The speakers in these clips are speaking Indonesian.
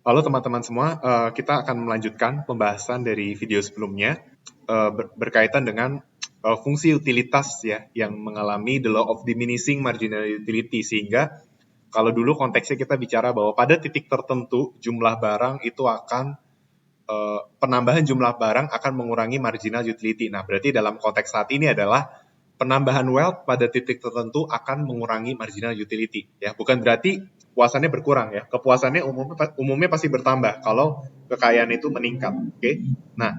Halo teman-teman semua, kita akan melanjutkan pembahasan dari video sebelumnya berkaitan dengan fungsi utilitas ya yang mengalami the law of diminishing marginal utility, sehingga kalau dulu konteksnya kita bicara bahwa pada titik tertentu jumlah barang itu akan penambahan jumlah barang akan mengurangi marginal utility. Nah, berarti dalam konteks saat ini adalah penambahan wealth pada titik tertentu akan mengurangi marginal utility. Ya, bukan berarti kepuasannya berkurang ya. Kepuasannya umumnya pasti bertambah kalau kekayaan itu meningkat. Oke. Nah,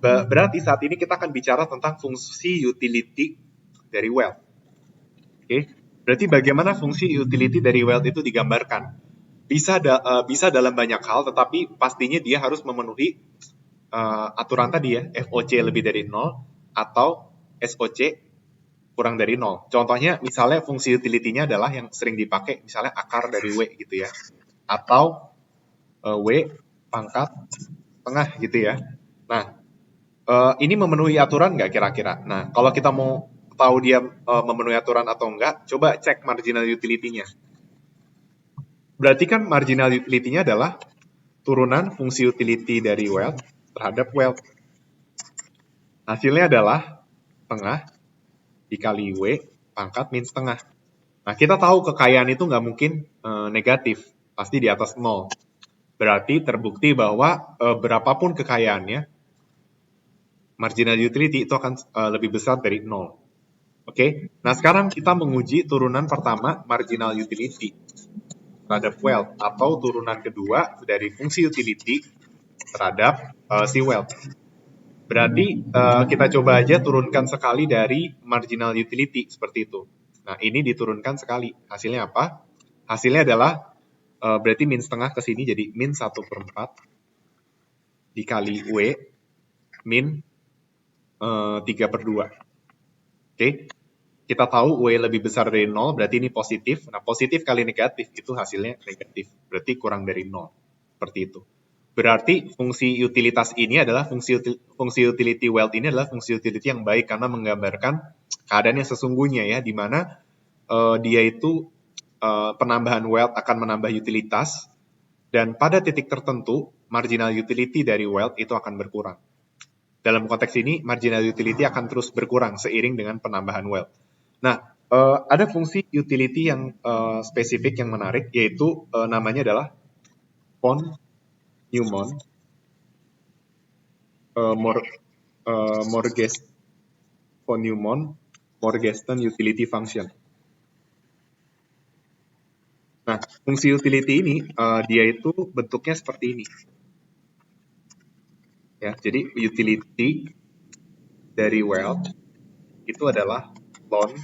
berarti saat ini kita akan bicara tentang fungsi utility dari wealth. Oke. Berarti bagaimana fungsi utility dari wealth itu digambarkan? Bisa dalam banyak hal, tetapi pastinya dia harus memenuhi aturan tadi ya, FOC lebih dari 0 atau SOC kurang dari 0. Contohnya misalnya fungsi utility-nya adalah yang sering dipakai misalnya akar dari W gitu ya. Atau W pangkat tengah gitu ya. Nah, ini memenuhi aturan nggak kira-kira? Nah, kalau kita mau tahu dia memenuhi aturan atau enggak, coba cek marginal utility-nya. Berarti kan marginal utility-nya adalah turunan fungsi utility dari wealth terhadap wealth. Hasilnya adalah tengah dikali W pangkat min setengah. Nah, kita tahu kekayaan itu nggak mungkin negatif, pasti di atas 0. Berarti terbukti bahwa berapapun kekayaannya, marginal utility itu akan lebih besar dari 0. Oke, nah sekarang kita menguji turunan pertama marginal utility terhadap wealth, atau turunan kedua dari fungsi utility terhadap si wealth. Berarti kita coba aja turunkan sekali dari marginal utility seperti itu. Nah, ini diturunkan sekali. Hasilnya apa? Hasilnya adalah berarti min setengah ke sini jadi min 1/4 dikali W min 3/2. Oke. Kita tahu W lebih besar dari 0, berarti ini positif. Nah, positif kali negatif itu hasilnya negatif. Berarti kurang dari 0. Seperti itu. Berarti fungsi utilitas ini adalah fungsi utility wealth ini adalah fungsi utility yang baik karena menggambarkan keadaan yang sesungguhnya ya, di mana dia itu penambahan wealth akan menambah utilitas, dan pada titik tertentu marginal utility dari wealth itu akan berkurang. Dalam konteks ini marginal utility akan terus berkurang seiring dengan penambahan wealth. Nah, ada fungsi utility yang spesifik yang menarik, yaitu namanya adalah von Neumann von Neumann Morgenstern utility function. Nah, fungsi utility ini dia itu bentuknya seperti ini. Ya, jadi utility dari wealth itu adalah ln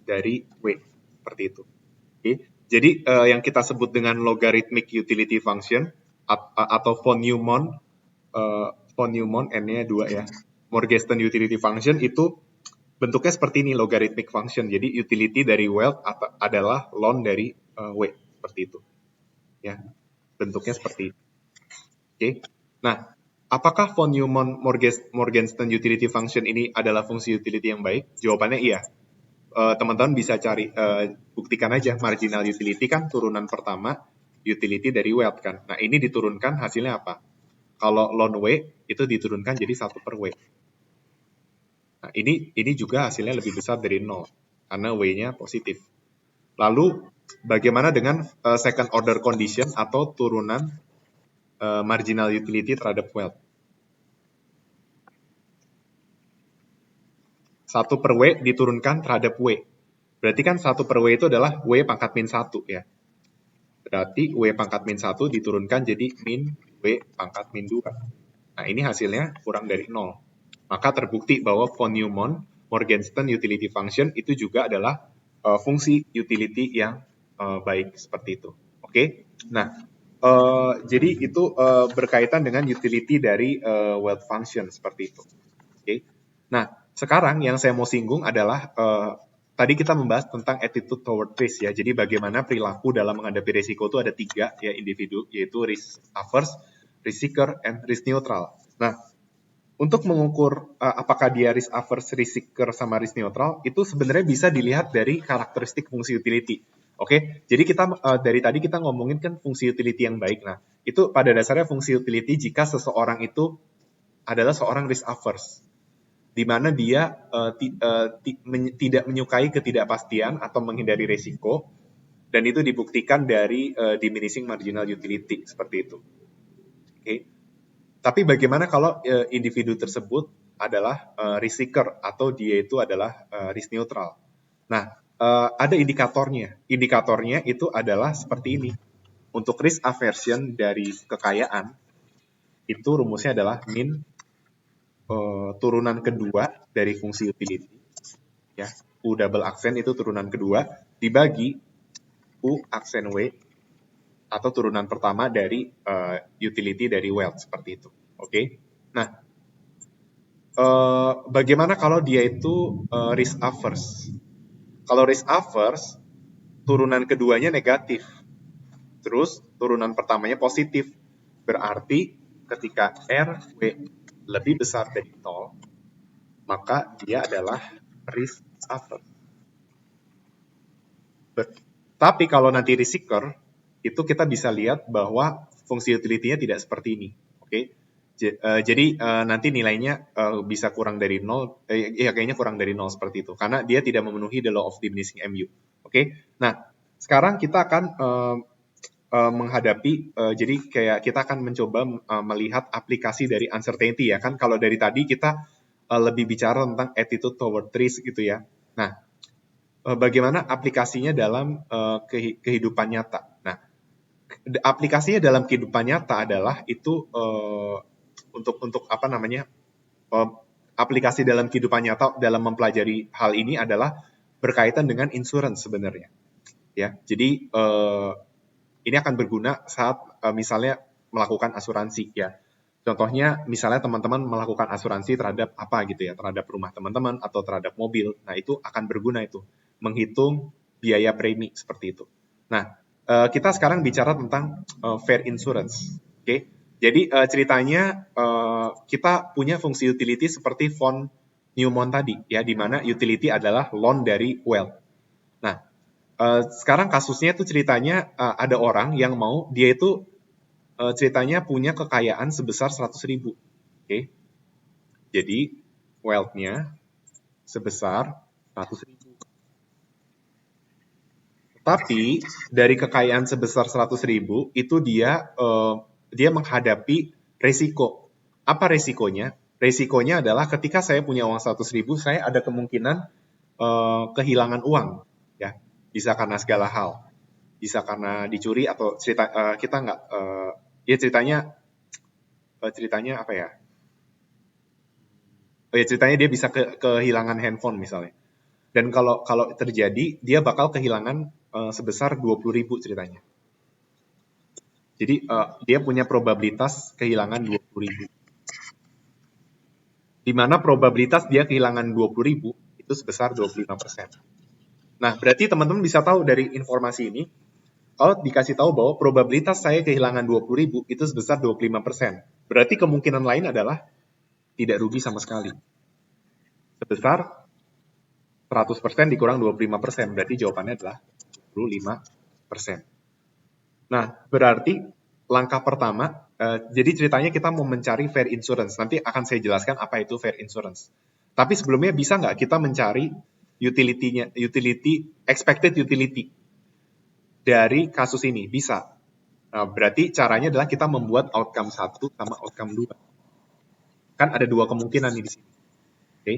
dari W, seperti itu. Oke. Jadi yang kita sebut dengan logarithmic utility function atau von Neumann N-nya 2 ya. Morgenstern utility function itu bentuknya seperti ini, logarithmic function. Jadi utility dari wealth adalah ln dari W, seperti itu. Ya, bentuknya seperti itu. Oke. Nah, apakah von Neumann Morgenstern utility function ini adalah fungsi utility yang baik? Jawabannya iya. Teman-teman bisa cari, buktikan aja marginal utility kan turunan pertama utility dari wealth kan. Nah, ini diturunkan hasilnya apa? Kalau ln W itu diturunkan jadi 1/W. Nah, ini juga hasilnya lebih besar dari 0 karena W-nya positif. Lalu bagaimana dengan second order condition atau turunan marginal utility terhadap wealth? 1/W diturunkan terhadap W. Berarti kan 1/W itu adalah W pangkat min 1 ya. Berarti W pangkat min 1 diturunkan jadi min W pangkat min 2. Nah, ini hasilnya kurang dari 0. Maka terbukti bahwa von Neumann Morgenstern utility function itu juga adalah fungsi utility yang baik seperti itu. Oke. Nah, jadi itu berkaitan dengan utility dari wealth function seperti itu. Oke. Nah, sekarang yang saya mau singgung adalah tadi kita membahas tentang attitude toward risk ya. Jadi bagaimana perilaku dalam menghadapi risiko itu ada 3 ya individu, yaitu risk averse, risk seeker, and risk neutral. Nah, untuk mengukur apakah dia risk averse, risk seeker, sama risk neutral, itu sebenarnya bisa dilihat dari karakteristik fungsi utility. Oke, jadi kita dari tadi kita ngomongin kan fungsi utility yang baik. Nah, itu pada dasarnya fungsi utility jika seseorang itu adalah seorang risk averse, di mana dia tidak menyukai ketidakpastian atau menghindari resiko, dan itu dibuktikan dari diminishing marginal utility seperti itu. Oke. Tapi bagaimana kalau individu tersebut adalah risk seeker atau dia itu adalah risk neutral? Nah, ada indikatornya. Indikatornya itu adalah seperti ini. Untuk risk aversion dari kekayaan, itu rumusnya adalah min turunan kedua dari fungsi utility, ya, U double aksen itu turunan kedua, dibagi U aksen W atau turunan pertama dari utility dari wealth, seperti itu. Oke. Nah, bagaimana kalau dia itu risk averse? Kalau risk averse, turunan keduanya negatif, terus turunan pertamanya positif. Berarti ketika RW lebih besar dari 0, maka dia adalah risk averse. Tapi kalau nanti risk seeker, itu kita bisa lihat bahwa fungsi utility-nya tidak seperti ini. Oke. Jadi nanti nilainya bisa kurang dari 0, ya kayaknya kurang dari 0 seperti itu, karena dia tidak memenuhi the law of diminishing MU. Oke. Nah, sekarang kita akan menghadapi, jadi kayak kita akan mencoba melihat aplikasi dari uncertainty, ya kan. Kalau dari tadi kita lebih bicara tentang attitude toward risk gitu ya. Nah, bagaimana aplikasinya dalam kehidupan nyata. Nah, aplikasinya dalam kehidupan nyata adalah itu untuk apa namanya, aplikasi dalam kehidupan nyata dalam mempelajari hal ini adalah berkaitan dengan insurance sebenarnya, ya. Jadi ini akan berguna saat misalnya melakukan asuransi, ya. Contohnya misalnya teman-teman melakukan asuransi terhadap apa gitu ya, terhadap rumah teman-teman atau terhadap mobil. Nah, itu akan berguna itu menghitung biaya premi seperti itu. Nah, kita sekarang bicara tentang fair insurance. Oke. Jadi ceritanya kita punya fungsi utility seperti von Neumann tadi, ya, di mana utility adalah loan dari wealth. Nah, sekarang kasusnya itu ceritanya ada orang yang mau, dia itu ceritanya punya kekayaan sebesar 100.000. Oke. Jadi wealth-nya sebesar 100.000. Tapi dari kekayaan sebesar 100.000 itu dia menghadapi resiko. Apa resikonya? Resikonya adalah ketika saya punya uang 100.000, saya ada kemungkinan kehilangan uang, ya. Bisa karena segala hal, bisa karena dicuri atau kita nggak, ya ceritanya apa ya? Oh ya, ceritanya dia bisa kehilangan handphone misalnya. Dan kalau terjadi, dia bakal kehilangan sebesar 20.000 ceritanya. Jadi dia punya probabilitas kehilangan 20.000. Di mana probabilitas dia kehilangan 20.000 itu sebesar 25%. Nah, berarti teman-teman bisa tahu dari informasi ini, kalau dikasih tahu bahwa probabilitas saya kehilangan 20.000 itu sebesar 25%. Berarti kemungkinan lain adalah tidak rugi sama sekali. Sebesar 100% dikurang 25%, berarti jawabannya adalah 25%. Nah, berarti langkah pertama, jadi ceritanya kita mau mencari fair insurance. Nanti akan saya jelaskan apa itu fair insurance. Tapi sebelumnya bisa nggak kita mencari expected utility dari kasus ini? Bisa. Nah, berarti caranya adalah kita membuat outcome 1 sama outcome 2. Kan ada dua kemungkinan nih di sini. Oke.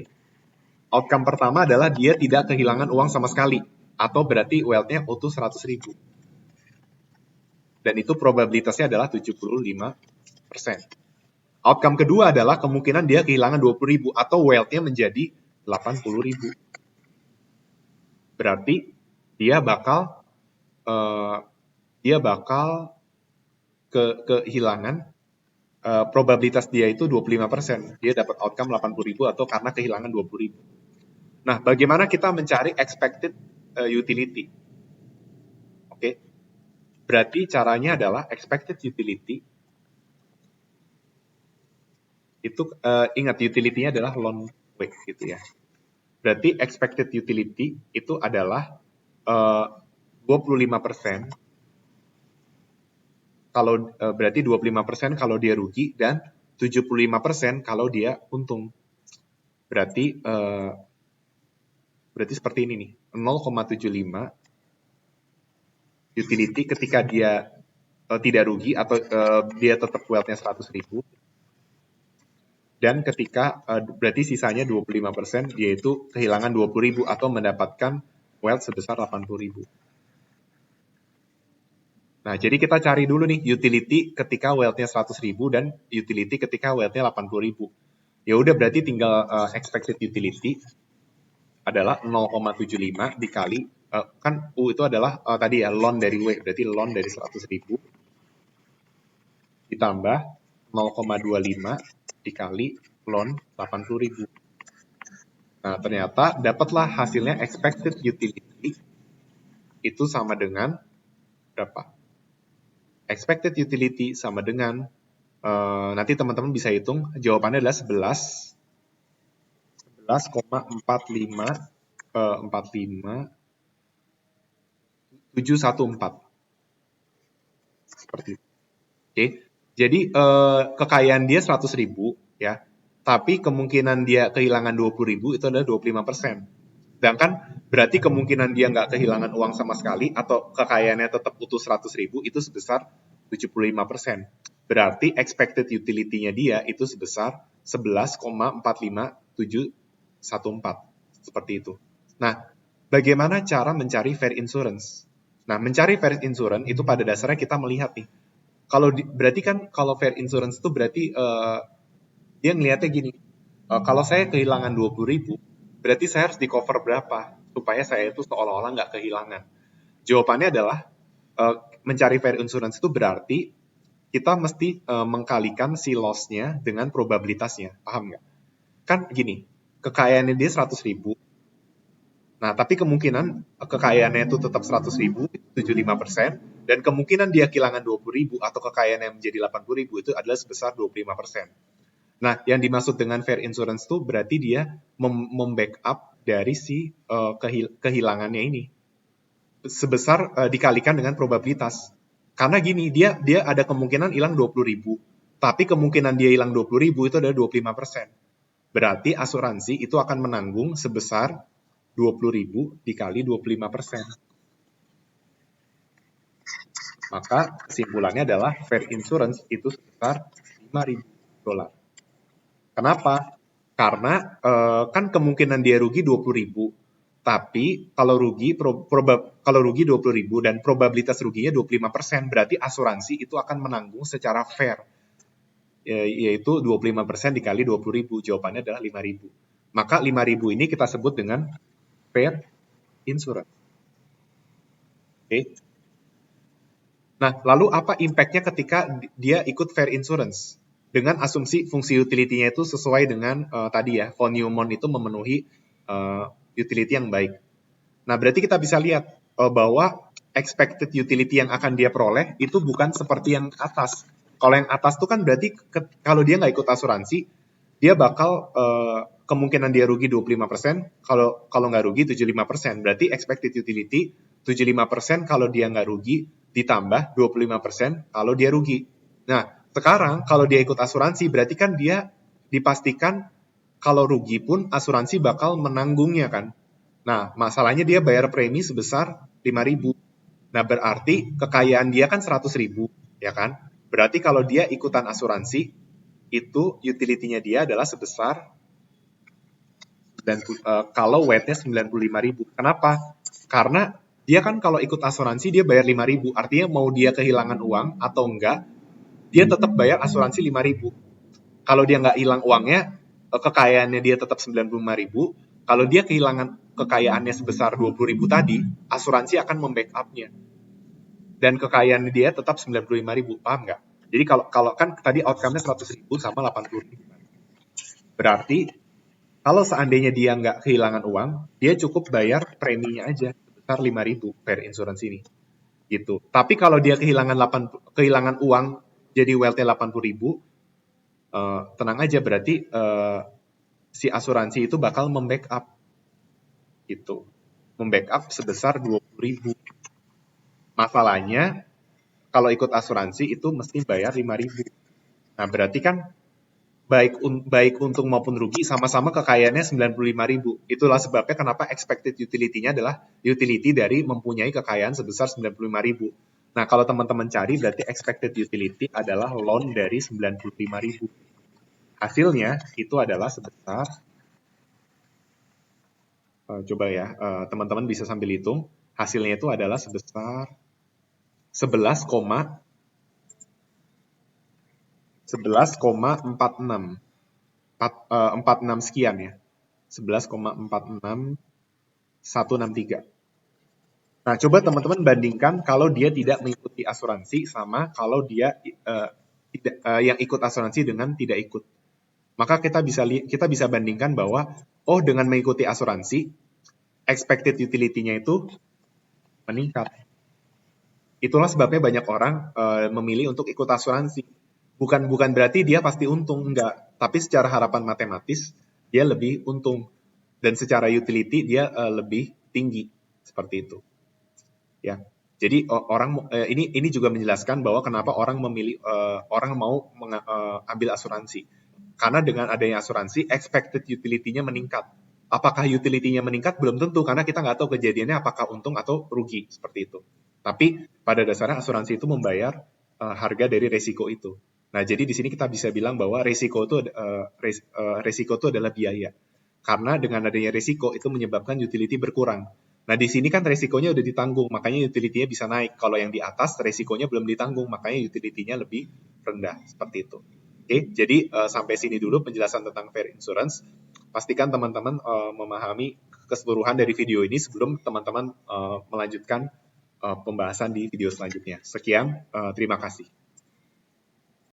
Outcome pertama adalah dia tidak kehilangan uang sama sekali, atau berarti wealth-nya utuh 100.000. Dan itu probabilitasnya adalah 75%. Outcome kedua adalah kemungkinan dia kehilangan 20.000 atau wealth-nya menjadi 80.000. Berarti dia bakal kehilangan, probabilitas dia itu 25%. Dia dapat outcome 80.000 atau karena kehilangan 20.000. Nah, bagaimana kita mencari expected utility? Oke. Berarti caranya adalah expected utility itu, ingat utility-nya adalah loan weight gitu ya. Berarti expected utility itu adalah 25% berarti 25% kalau dia rugi dan 75% kalau dia untung. Berarti seperti ini nih, 0,75 utility ketika dia tidak rugi atau dia tetap wealth-nya 100.000, dan ketika berarti sisanya 25%, yaitu kehilangan 20.000 atau mendapatkan wealth sebesar 80.000. Nah, jadi kita cari dulu nih utility ketika wealth-nya 100.000 dan utility ketika wealth-nya 80.000. Ya udah, berarti tinggal expected utility adalah 0,75 dikali kan U itu adalah tadi ya loan dari W, berarti loan dari 100.000 ditambah 0,25 dikali loan 80.000. Nah, ternyata dapatlah hasilnya expected utility itu sama dengan berapa? Expected utility sama dengan nanti teman-teman bisa hitung, jawabannya adalah 11,714. Seperti itu. Oke. Jadi kekayaan dia 100.000 ya. Tapi kemungkinan dia kehilangan 20.000 itu adalah 25%. Sedangkan berarti kemungkinan dia nggak kehilangan uang sama sekali atau kekayaannya tetap utuh 100.000 itu sebesar 75%. Berarti expected utility-nya dia itu sebesar 11,45714. Seperti itu. Nah, bagaimana cara mencari fair insurance? Nah, mencari fair insurance itu pada dasarnya kita melihat nih. Berarti kan kalau fair insurance itu berarti dia ngelihatnya gini. Kalau saya kehilangan 20.000, berarti saya harus di cover berapa supaya saya itu seolah-olah nggak kehilangan. Jawabannya adalah mencari fair insurance itu berarti kita mesti mengkalikan si loss-nya dengan probabilitasnya. Paham nggak? Kan gini, kekayaannya dia 100.000. Nah, tapi kemungkinan kekayaannya itu tetap 100.000, 75%, dan kemungkinan dia kehilangan 20.000 atau kekayaannya menjadi 80.000 itu adalah sebesar 25%. Nah, yang dimaksud dengan fair insurance itu berarti dia membackup dari si kehilangannya ini sebesar dikalikan dengan probabilitas. Karena gini, dia ada kemungkinan hilang 20.000, tapi kemungkinan dia hilang 20.000 itu adalah 25%. Berarti asuransi itu akan menanggung sebesar 20.000 dikali 25%. Maka kesimpulannya adalah fair insurance itu sebesar $5.000. Kenapa? Karena kan kemungkinan dia rugi 20.000, tapi kalau rugi 20.000 dan probabilitas ruginya 25%, berarti asuransi itu akan menanggung secara fair, yaitu 25% dikali 20.000. Jawabannya adalah 5.000. Maka 5.000 ini kita sebut dengan fair insurance. Oke. Nah, lalu apa impact-nya ketika dia ikut fair insurance? Dengan asumsi fungsi utility-nya itu sesuai dengan tadi ya, von Neumann itu memenuhi utility yang baik. Nah, berarti kita bisa lihat bahwa expected utility yang akan dia peroleh itu bukan seperti yang atas. Kalau yang atas itu kan berarti kalau dia nggak ikut asuransi, dia bakal kemungkinan dia rugi 25%, kalau nggak rugi 75%. Berarti expected utility 75% kalau dia nggak rugi, ditambah 25% kalau dia rugi. Nah, sekarang kalau dia ikut asuransi, berarti kan dia dipastikan kalau rugi pun asuransi bakal menanggungnya kan. Nah, masalahnya dia bayar premi sebesar 5.000. Nah, berarti kekayaan dia kan 100.000, ya kan? Berarti kalau dia ikutan asuransi, itu utility-nya dia adalah sebesar kalau weight-nya 95.000. Kenapa? Karena dia kan kalau ikut asuransi dia bayar 5.000, artinya mau dia kehilangan uang atau enggak, dia tetap bayar asuransi 5.000. Kalau dia nggak hilang uangnya, kekayaannya dia tetap 95.000. Kalau dia kehilangan kekayaannya sebesar 20.000 tadi, asuransi akan membackup-nya. Dan kekayaan dia tetap 95.000, paham nggak? Jadi kalau kan tadi outcome-nya 100.000 sama 80.000. Berarti kalau seandainya dia nggak kehilangan uang, dia cukup bayar preminya aja sebesar 5.000 fair insurance ini. Gitu. Tapi kalau dia kehilangan uang jadi wealth-nya 80.000, tenang aja, berarti si asuransi itu bakal membackup gitu. Membackup sebesar 20.000. Masalahnya kalau ikut asuransi itu mesti bayar 5.000. Nah, berarti kan baik untung maupun rugi sama-sama kekayaannya 95.000. Itulah sebabnya kenapa expected utility-nya adalah utility dari mempunyai kekayaan sebesar 95.000. Nah, kalau teman-teman cari berarti expected utility adalah loan dari 95.000. Hasilnya itu adalah sebesar coba ya, teman-teman bisa sambil hitung. Hasilnya itu adalah sebesar 11,46 46 sekian ya. 11,46163. Nah, coba teman-teman bandingkan kalau dia tidak mengikuti asuransi sama kalau dia yang ikut asuransi dengan tidak ikut. Maka kita bisa bandingkan bahwa dengan mengikuti asuransi expected utility-nya itu meningkat. Itulah sebabnya banyak orang memilih untuk ikut asuransi. Bukan berarti dia pasti untung, enggak. Tapi secara harapan matematis, dia lebih untung. Dan secara utility, dia lebih tinggi. Seperti itu. Ya. Jadi ini juga menjelaskan bahwa kenapa orang memilih orang mau ambil asuransi. Karena dengan adanya asuransi, expected utility-nya meningkat. Apakah utility-nya meningkat? Belum tentu, karena kita nggak tahu kejadiannya apakah untung atau rugi, seperti itu. Tapi pada dasarnya asuransi itu membayar harga dari resiko itu. Nah, jadi di sini kita bisa bilang bahwa resiko itu adalah biaya. Karena dengan adanya resiko itu menyebabkan utility berkurang. Nah, di sini kan resikonya udah ditanggung, makanya utility-nya bisa naik. Kalau yang di atas resikonya belum ditanggung, makanya utility-nya lebih rendah, seperti itu. Oke, jadi sampai sini dulu penjelasan tentang fair insurance. Pastikan teman-teman memahami keseluruhan dari video ini sebelum teman-teman melanjutkan pembahasan di video selanjutnya. Sekian, terima kasih.